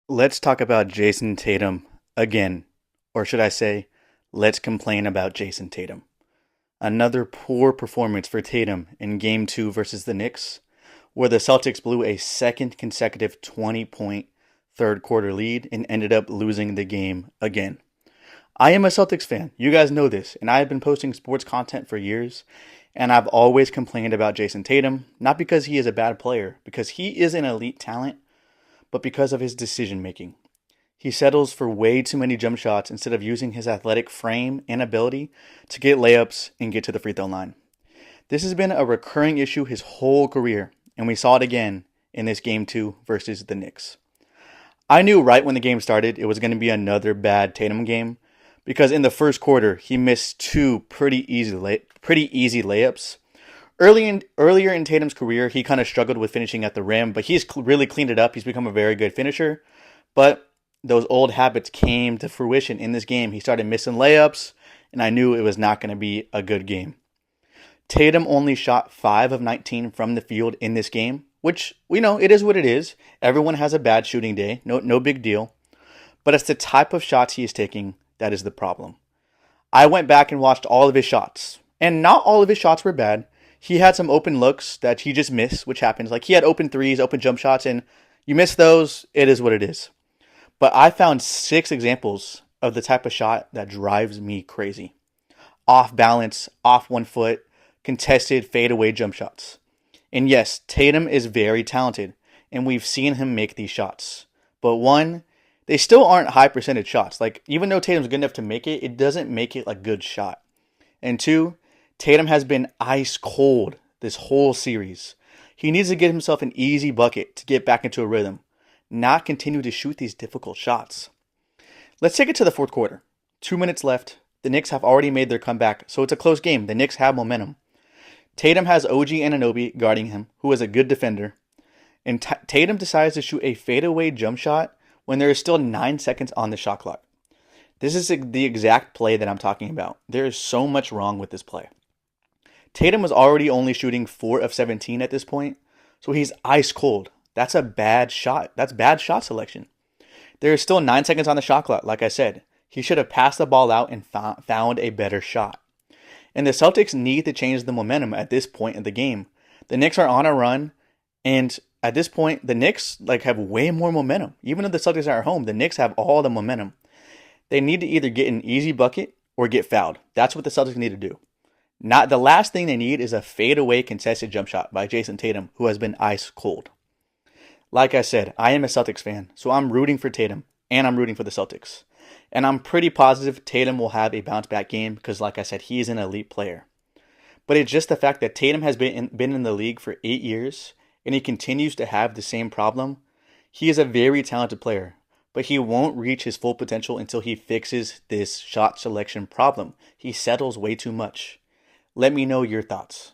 Let's talk about Jayson Tatum again. Or should I say, let's complain about Jayson Tatum. Another poor performance for Tatum in Game 2 versus the Knicks, where the Celtics blew a second consecutive 20-point third quarter lead and ended up losing the game again. I am a Celtics fan. You guys know this, and I have been posting sports content for years, and I've always complained about Jayson Tatum, not because he is a bad player, because he is an elite talent, but because of his decision making. He settles for way too many jump shots instead of using his athletic frame and ability to get layups and get to the free throw line. This has been a recurring issue his whole career, and we saw it again in this game 2 versus the Knicks. I knew right when the game started it was going to be another bad Tatum game because in the first quarter he missed two pretty easy layups. Earlier in Tatum's career, he kind of struggled with finishing at the rim, but he's really cleaned it up. He's become a very good finisher. But those old habits came to fruition in this game. He started missing layups, and I knew it was not going to be a good game. Tatum only shot 5 of 19 from the field in this game, which we know it is what it is. Everyone has a bad shooting day. No big deal. But it's the type of shots he is taking that is the problem. I went back and watched all of his shots, and not all of his shots were bad. He had some open looks that he just missed, which happens. Like he had open threes, open jump shots, and you miss those, it is what it is. But I found 6 examples of the type of shot that drives me crazy. Off balance, off one foot, contested fadeaway jump shots. And yes, Tatum is very talented, and we've seen him make these shots. But one, they still aren't high percentage shots. Like even though Tatum's good enough to make it, it doesn't make it a good shot. And two, Tatum has been ice cold this whole series. He needs to get himself an easy bucket to get back into a rhythm, not continue to shoot these difficult shots. Let's take it to the fourth quarter. 2 minutes left. The Knicks have already made their comeback, so it's a close game. The Knicks have momentum. Tatum has OG Anunoby guarding him, who is a good defender. And Tatum decides to shoot a fadeaway jump shot when there is still 9 seconds on the shot clock. This is the exact play that I'm talking about. There is so much wrong with this play. Tatum was already only shooting 4 of 17 at this point, so he's ice cold. That's a bad shot. That's bad shot selection. There is still 9 seconds on the shot clock, like I said. He should have passed the ball out and found a better shot. And the Celtics need to change the momentum at this point in the game. The Knicks are on a run, and at this point, the Knicks have way more momentum. Even if the Celtics are at home, the Knicks have all the momentum. They need to either get an easy bucket or get fouled. That's what the Celtics need to do. Not the last thing they need is a fadeaway contested jump shot by Jayson Tatum, who has been ice cold. Like I said, I am a Celtics fan, so I'm rooting for Tatum, and I'm rooting for the Celtics. And I'm pretty positive Tatum will have a bounce back game because, like I said, he is an elite player. But it's just the fact that Tatum has been in the league for 8 years, and he continues to have the same problem. He is a very talented player, but he won't reach his full potential until he fixes this shot selection problem. He settles way too much. Let me know your thoughts.